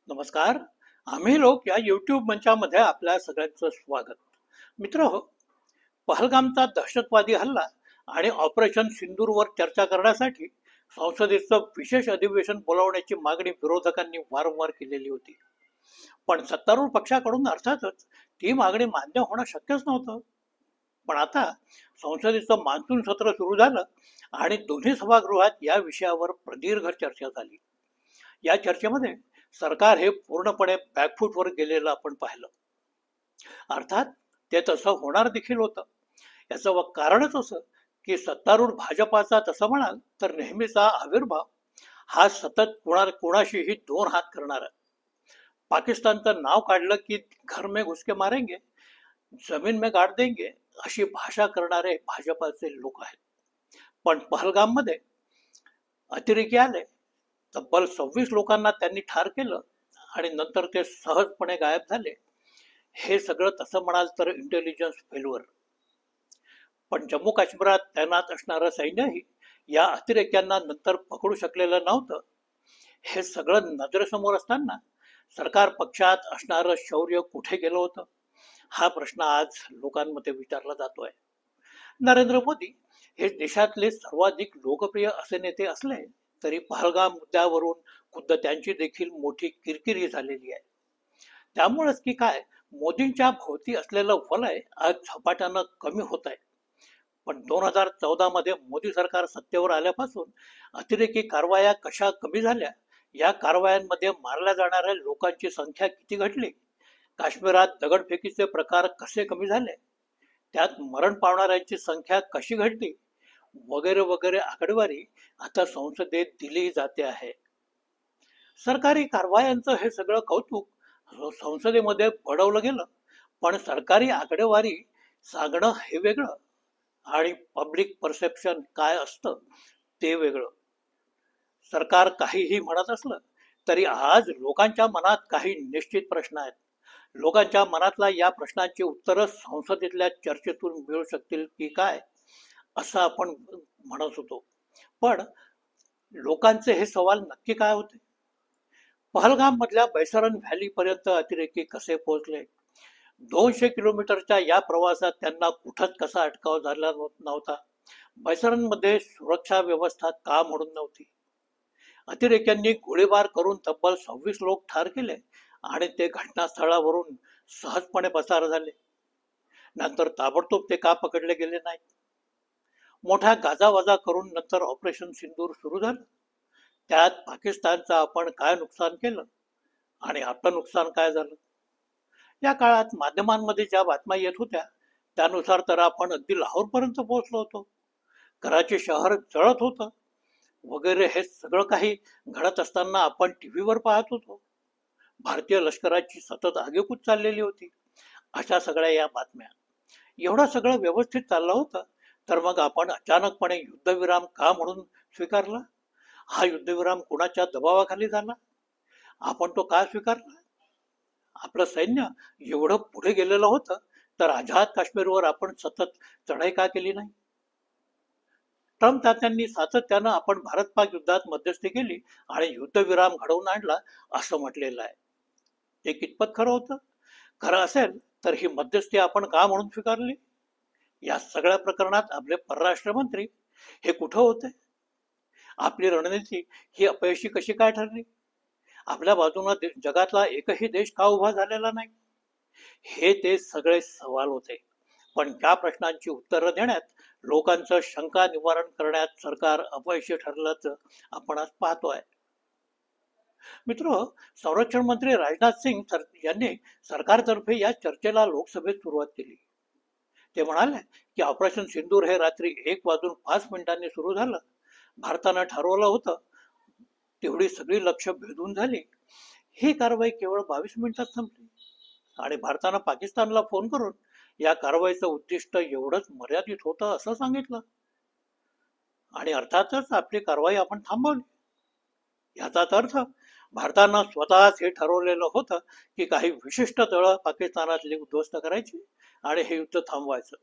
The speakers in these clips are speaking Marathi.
नमस्कार. आम्ही लोक या YouTube मंचामध्ये आपल्या सगळ्यांचं स्वागत. मित्र हो, पहलगामचा दहशतवादी हल्ला आणि ऑपरेशन सिंदूरवर चर्चा करण्यासाठी संसदेचं विशेष अधिवेशन बोलावण्याची मागणी विरोधकांनी वारंवार केलेली होती. पण सत्तारूढ पक्षाकडून अर्थातच ती मागणी मान्य होणं शक्यच नव्हतं. पण आता संसदेचं मान्सून सत्र सुरू झालं आणि दोन्ही सभागृहात या विषयावर प्रदीर्घ चर्चा झाली. या चर्चेमध्ये सरकार हे पूर्णपणे बॅकफूटवर गेलेलं आपण पाहिलं. अर्थात ते तसं होणार देखील होतं. याचं कारणच असं की सत्तारूढ भाजपाचा तसं म्हणाल तर नेहमीचा आविर्भाव हा सतत कोणाशीही दोन हात करणारा, पाकिस्तानचं नाव काढलं की घर में घुस के मारेंगे, जमीन में गाड देंगे अशी भाषा करणारे भाजपाचे लोक आहेत. पण पहलगाम मध्ये अतिरेकी आले, तब्बल 26 लोकांना त्यांनी ठार केलं आणि नंतर ते सहजपणे गायब झाले. हे सगळं तसं म्हणाल तर इंटेलिजन्स फेल्युअर. पण जम्मू काश्मीरात तैनात असणारं सैन्यही या अतिरेक्यांना नंतर पकडू शकलेलं नव्हतं. हे सगळं नजरेसमोर असताना सरकार पक्षात असणारं शौर्य कुठे गेलं होतं, हा प्रश्न आज लोकांमध्ये विचारला जातोय. नरेंद्र मोदी हे देशातले सर्वाधिक लोकप्रिय असे नेते असले तरी पहलगाम मुद्द्यावरून खुद्द त्यांची देखील मोठी किरकिरी झालेली आहे. त्यामुळेच की काय, मोदींच्या भोवती असलेलं वलय आज झपाट्यानं कमी होत आहे. पण 2014 मध्ये मोदी सरकार सत्तेवर आल्यापासून अतिरेकी कारवाया कशा कमी झाल्या, या कारवायांमध्ये मारल्या जाणाऱ्या लोकांची संख्या किती घटली, काश्मीरात दगडफेकीचे प्रकार कसे कमी झाले, त्यात मरण पावणाऱ्यांची संख्या कशी घटली, वगैरे वगैरे आकडेवारी आता संसदेत दिली जाते आहे. सरकारी कारवायांचं हे सगळं कौतुक संसदेमध्ये बडवलं गेलं, पण सरकारी आकडेवारी सांगणं हे वेगळं आणि पब्लिक परसेप्शन काय असतं ते वेगळं. सरकार काहीही म्हणत असलं तरी आज लोकांच्या मनात काही निश्चित प्रश्न आहेत. लोकांच्या मनातल्या या प्रश्नांची उत्तरं संसदेतल्या चर्चेतून मिळू शकतील की काय, असं आपण म्हणत होतो. पण लोकांचे हे सवाल नक्की काय होते? पहलगाम मधल्या बैसरन व्हॅली पर्यंत अतिरेकी कसे पोहोचले? 200 किलोमीटरच्या या प्रवासात त्यांना कुठंच कसा अटकाव झाला नव्हता? बैसरन मध्ये सुरक्षा व्यवस्था का म्हणून नव्हती? अतिरेक्यांनी गोळीबार करून तब्बल 26 लोक ठार केले आणि ते घटनास्थळावरून सहजपणे पसार झाले. नंतर ताबडतोब ते का पकडले गेले नाही? मोठा गाजावाजा करून नंतर ऑपरेशन सिंदूर सुरू झालं. त्यात पाकिस्तानचं आपण काय नुकसान केलं आणि आपलं नुकसान काय झालं? या काळात माध्यमांमध्ये ज्या बातम्या येत होत्या त्यानुसार तर आपण अगदी लाहोरपर्यंत पोहोचलो होतो. कराची शहर जळत होतं वगैरे. हे सगळं काही घडत असताना आपण टीव्हीवर पाहत होतो. भारतीय लष्कराची सतत आगेकूच चाललेली होती. अशा सगळ्या या बातम्या. एवढं सगळं व्यवस्थित चाललं होतं तर मग आपण अचानकपणे युद्धविराम का म्हणून स्वीकारला? हा युद्धविराम कुणाच्या दबावाखाली झाला? आपण तो का स्वीकारला? आपलं सैन्य एवढं पुढे गेलेलं होतं तर आझाद काश्मीरवर आपण सतत चढाई का केली नाही? ट्रम्प तात्यांनी सातत्यानं आपण भारत पाक युद्धात मध्यस्थी केली आणि युद्धविराम घडवून आणला असं म्हटलेलं आहे. ते कितपत खरं होतं? खरं असेल तर ही मध्यस्थी आपण का म्हणून स्वीकारली? या सगळ्या प्रकरणात आपले परराष्ट्र मंत्री हे कुठं होते? आपली रणनीती ही अपयशी कशी काय ठरली? आपल्या बाजूने जगातला एकही देश का उभा झालेला नाही? हे ते सगळे सवाल होते. पण त्या प्रश्नांची उत्तरं देण्यात, लोकांचं शंका निवारण करण्यात सरकार अपयशी ठरल्याचं आपण आज पाहतोय. मित्र, संरक्षण मंत्री राजनाथ सिंग यांनी सरकारतर्फे या चर्चेला लोकसभेत सुरुवात केली. ते म्हणाले की ऑपरेशन सिंदूर हे रात्री 1:05 सुरू झालं. भारतानं ठरवलं होतं तेवढी सगळी लक्ष भेदून झाली. ही कारवाई केवळ 22 मिनिटात संपली आणि भारतानं पाकिस्तानला फोन करून या कारवाईचं उद्दिष्ट एवढंच मर्यादित होतं असं सांगितलं आणि अर्थातच आपली कारवाई आपण थांबवली. याचाच अर्थ भारतानं स्वतःच हे ठरवलेलं होतं की काही विशिष्ट तळं पाकिस्तानातली उद्ध्वस्त करायची आणि हे युद्ध थांबवायचं.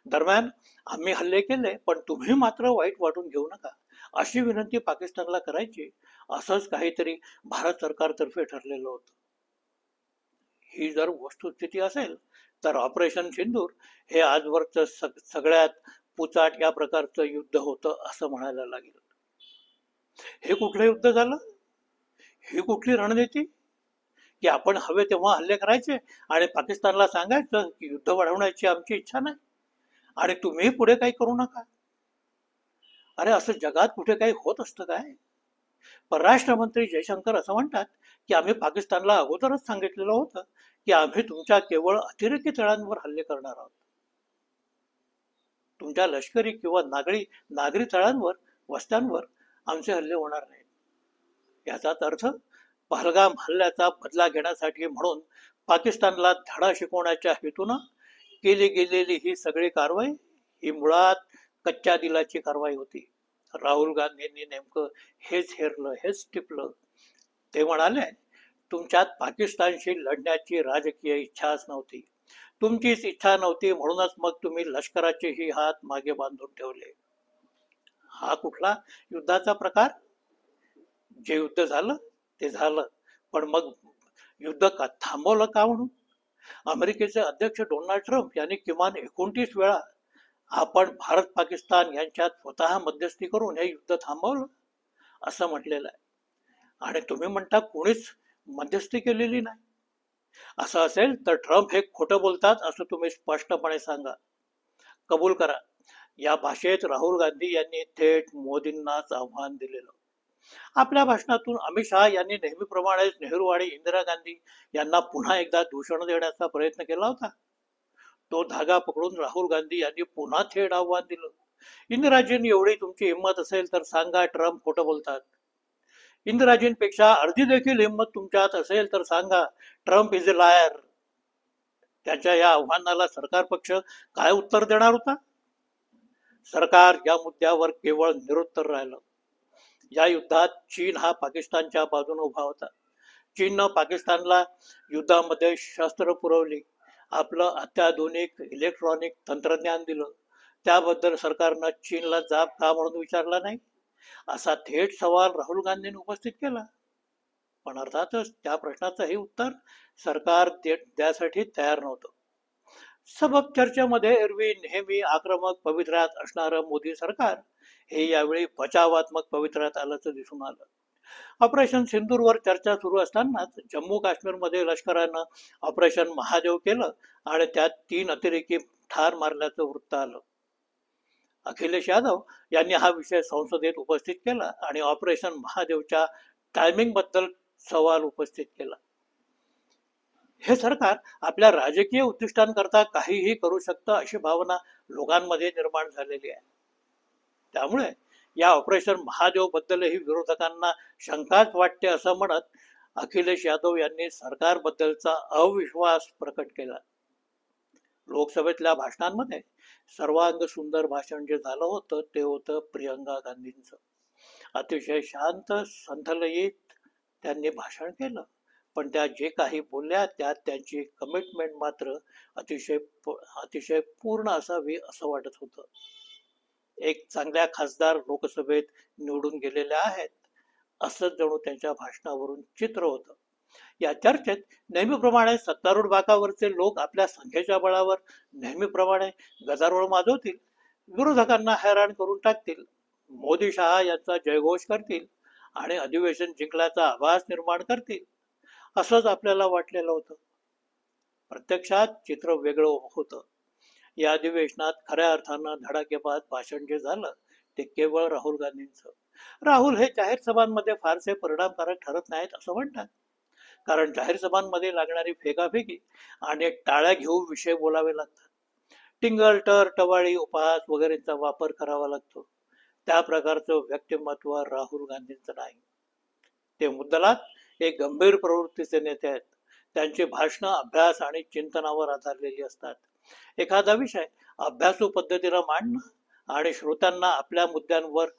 दरम्यान आम्ही हल्ले केले पण तुम्ही मात्र वाईट वाटून घेऊ नका अशी विनंती पाकिस्तानला करायची, असंच काहीतरी भारत सरकारतर्फे ठरलेलं होतं. ही जर वस्तुस्थिती असेल तर ऑपरेशन सिंदूर हे आजवरचं सगळ्यात पुचाट या प्रकारचं युद्ध होतं असं म्हणायला लागेल. हे कुठलं युद्ध झालं? ही कुठली रणनीती की आपण हवे तेव्हा हल्ले करायचे आणि पाकिस्तानला सांगायचं की युद्ध वाढवण्याची आमची इच्छा नाही आणि तुम्ही पुढे काही करू नका? अरे असं जगात कुठे काही होत असतं काय? परराष्ट्र मंत्री जयशंकर असं म्हणतात की आम्ही पाकिस्तानला अगोदरच सांगितलेलं होतं की आम्ही तुमच्या केवळ अतिरेकी तळांवर हल्ले करणार आहोत. तुमच्या लष्करी किंवा नागरी तळांवर, वस्त्यांवर आमचे हल्ले होणार नाहीत. याचाच अर्थ पहलगाम हल्ल्याचा बदला घेण्यासाठी म्हणून पाकिस्तानला धडा शिकवण्याच्या हेतून केली गेलेली ही सगळी कारवाई ही मुळात कच्च्या दिलाची कारवाई होती. राहुल गांधींनी नेमकं हेच हेरलं, हेच टिपलं. ते म्हणाले, तुमच्यात पाकिस्तानशी लढण्याची राजकीय इच्छाच नव्हती, तुमचीच इच्छा नव्हती, म्हणूनच मग तुम्ही लष्कराचेही हात मागे बांधून ठेवले. हा कुठला युद्धाचा प्रकार? जे युद्ध झालं ते झालं, पण मग युद्ध का थांबवलं का म्हणून? अमेरिकेचे अध्यक्ष डोनाल्ड ट्रम्प यांनी किमान 29 वेळा आपण भारत पाकिस्तान यांच्यात स्वतः मध्यस्थी करून हे युद्ध थांबवलं असं म्हटलेलं आहे. आणि तुम्ही म्हणता कोणीच मध्यस्थी केलेली नाही. असं असेल तर ट्रम्प हे खोटं बोलतात असं तुम्ही स्पष्टपणे सांगा. कबूल करा, या भाषेत राहुल गांधी यांनी थेट मोदींनाच आव्हान दिलेलं. आपल्या भाषणातून अमित शहा यांनी नेहमीप्रमाणेच नेहरू आणि इंदिरा गांधी यांना पुन्हा एकदा दूषण देण्याचा प्रयत्न केला होता. तो धागा पकडून राहुल गांधी यांनी पुन्हा थेट आव्हान दिलं. इंदिराजींनी एवढी तुमची हिंमत असेल तर सांगा ट्रम्प खोटं बोलतात. इंदिराजींपेक्षा अर्धी देखील हिंमत तुमच्यात असेल तर सांगा ट्रम्प इज अ लायर. त्यांच्या या आव्हानाला सरकार पक्ष काय उत्तर देणार होता? सरकार या मुद्द्यावर केवळ निरुत्तर राहिलं. या युद्धात चीन हा पाकिस्तानच्या बाजूने उभा होता. चीननं पाकिस्तानला युद्धामध्ये शस्त्र पुरवली, आपलं अत्याधुनिक इलेक्ट्रॉनिक तंत्रज्ञान दिलं. त्याबद्दल सरकारनं चीनला जाब का म्हणून विचारला नाही, असा थेट सवाल राहुल गांधींनी उपस्थित केला. पण अर्थातच त्या प्रश्नाचंही उत्तर सरकार द्यासाठी तयार नव्हतं. सबब चर्चेमध्ये एरवी नेहमी आक्रमक पवित्र्यात असणारं मोदी सरकार हे यावेळी बचावात्मक पवित्र्यात आल्याचं दिसून आलं. ऑपरेशन सिंदूरवर चर्चा सुरू असतानाच जम्मू काश्मीरमध्ये लष्करानं ऑपरेशन महादेव केलं आणि त्यात 3 अतिरेकी ठार मारल्याचं वृत्त आलं. अखिलेश यादव यांनी हा विषय संसदेत उपस्थित केला आणि ऑपरेशन महादेवच्या टायमिंग बद्दल सवाल उपस्थित केला. हे सरकार आपल्या राजकीय उद्दिष्टांकरता काहीही करू शकतं अशी भावना लोकांमध्ये निर्माण झालेली आहे. त्यामुळे या ऑपरेशन महादेव बद्दलही विरोधकांना शंकाच वाटते असं म्हणत अखिलेश यादव यांनी सरकारबद्दलचा अविश्वास प्रकट केला. लोकसभेतल्या भाषणांमध्ये सर्वांग सुंदर भाषण जे झालं होतं ते होतं प्रियंका गांधींचं. अतिशय शांत संथलयित त्यांनी भाषण केलं, पण त्या जे काही बोलल्या त्यात त्यांची कमिटमेंट मात्र अतिशय पूर्ण असावी असं वाटत होतं. एक चांगल्या खासदार लोकसभेत निवडून गेलेल्या आहेत असं जणू त्यांच्या भाषणावरून चित्र होतं. या चर्चेत नेहमीप्रमाणे सत्तारूढ बाकावरचे लोक आपल्या संख्येच्या बळावर नेहमीप्रमाणे गदारोळ माजवतील, विरोधकांना हैराण करून टाकतील, मोदी शहा यांचा जयघोष करतील आणि अधिवेशन जिंकल्याचा आभास निर्माण करतील असंच आपल्याला वाटलेलं होतं. प्रत्यक्षात चित्र वेगळं होतं. या अधिवेशनात खऱ्या अर्थानं धडाकेबाज भाषण जे झालं ते केवळ राहुल गांधींचं. राहुल हे जाहीर सभांमध्ये फारसे परिणामकारक ठरत नाहीत असं म्हणतात, कारण जाहीर सभांमध्ये लागणारी फेकाफेकी आणि टाळ्या घेऊ विषय बोलावे लागतात. टिंगल टवाळी उपहास वगैरेचा वापर करावा लागतो. त्या प्रकारचं व्यक्तिमत्व राहुल गांधींचं नाही. ते मुद्दलात एक गंभीर प्रवृत्तीचे नेते आहेत. त्यांची भाषणं अभ्यास आणि चिंतनावर आधारलेली असतात. एखादा विषय अभ्यासू पद्धतीनं मांडणं आणि श्रोत्यांना आपल्या मुद्द्यांवर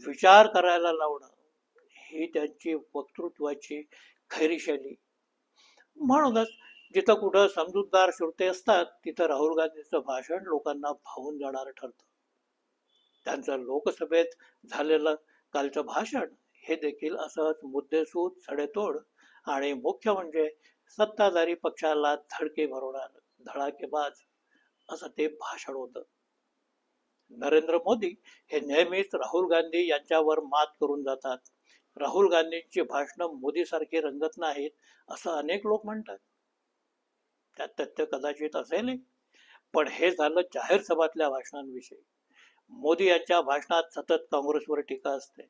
विचार करायला लावणं ही त्यांची वक्तृत्वाची खरी शैली. म्हणूनच जिथं कुठं समजूतदार श्रोते असतात तिथं राहुल गांधींचं भाषण लोकांना भावून जाणारं ठरतं. त्यांचं लोकसभेत झालेलं कालचं भाषण हे देखील असंच मुद्देसूद सडेतोड आणि मुख्य म्हणजे सत्ताधारी पक्षाला धडके भरवणार धडाकेबाज असं ते भाषण होतं. नरेंद्र मोदी हे नेहमीच राहुल गांधी यांच्यावर मात करून जातात. राहुल गांधींची भाषणं मोदीसारखी रंगत नाहीत असं अनेक लोक म्हणतात. त्यात तथ्य कदाचित असेल, पण हे झालं जाहीर सभातल्या भाषणांविषयी. मोदी यांच्या भाषणात सतत काँग्रेसवर टीका असते.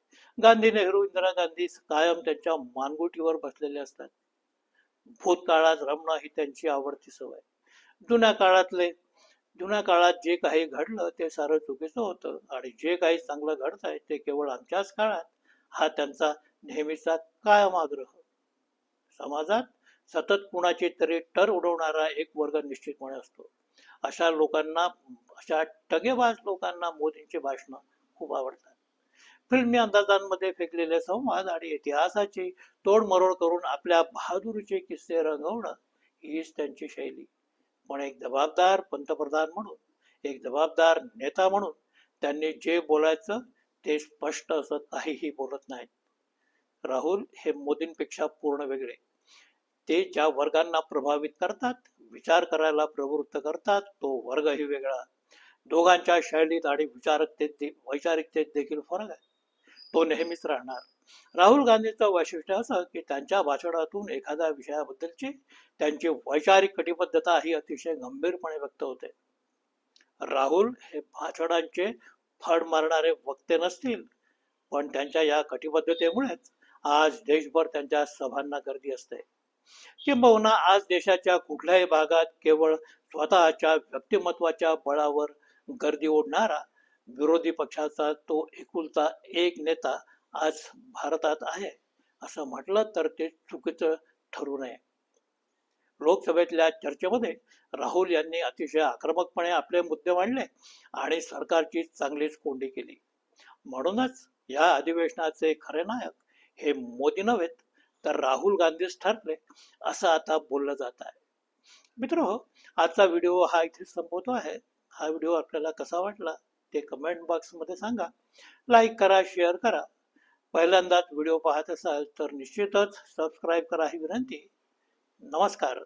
गांधी, नेहरू, इंदिरा गांधी कायम त्यांच्या मानगुटीवर बसलेले असतात. भूतकाळात रमणं ही त्यांची आवडती सवय. जुन्या काळातले जुन्या काळात जे काही घडलं ते सारं चुकीचं होतं आणि जे काही चांगलं घडत आहे ते केवळ आमच्याच काळात, हा त्यांचा नेहमीचा कायम आग्रह. समाजात सतत कुणाची तरी टर उडवणारा एक वर्ग निश्चितपणे असतो. अशा लोकांना, अशा टगेबाज लोकांना मोदींची भाषणं खूप आवडतात. फिल्मी अंदाजांमध्ये फेकलेले संवाद आणि इतिहासाची तोडमरोड करून आपल्या बहादुरीचे किस्से रंगवणं हीच त्यांची शैली. पण एक जबाबदार पंतप्रधान म्हणून, एक जबाबदार नेता म्हणून त्यांनी जे बोलायचं ते स्पष्ट असं काहीही बोलत नाहीत. राहुल हे मोदींपेक्षा पूर्ण वेगळे. ते ज्या वर्गांना प्रभावित करतात, विचार करायला प्रवृत्त करतात, तो वर्गही वेगळा. दोघांच्या शैलीत आणि वैचारिकतेत देखील फरक आहे. तो नेहमीच राहणार. राहुल गांधींचं वैशिष्ट्य असं की त्यांच्या भाषणातून एखाद्या विषयाबद्दलची त्यांची वैचारिक कटिबद्धता ही अतिशय गंभीरपणे व्यक्त होते. राहुल हे भाषणांचे फड मारणारे वक्ते नसतील, पण त्यांच्या या कटिबद्धतेमुळेच आज देशभर त्यांच्या सभांना गर्दी असते. किंबहुना आज देशाच्या कुठल्याही भागात केवळ स्वतःच्या व्यक्तिमत्वाच्या बळावर गर्दी ओढणारा विरोधी पक्षाचा तो एकुलता एक नेता आज भारतात आहे असं म्हटलं तर ते चुकीचं ठरू नये. लोकसभेतल्या चर्चेमध्ये राहुल यांनी अतिशय आक्रमकपणे आपले मुद्दे मांडले आणि सरकारची चांगलीच कोंडी केली. म्हणूनच या अधिवेशनाचे खरे नायक हे मोदी नव्हेत तर राहुल गांधीच ठरले असं आता बोललं जात आहे. मित्रहो, आजचा व्हिडिओ हा इथे संपवतो आहे. हा व्हिडिओ आपल्याला कसा वाटला ते कमेंट बॉक्समध्ये सांगा. लाईक करा, शेअर करा. पहिल्यांदाच व्हिडिओ पाहत असाल तर निश्चितच सबस्क्राईब करा ही विनंती. नमस्कार.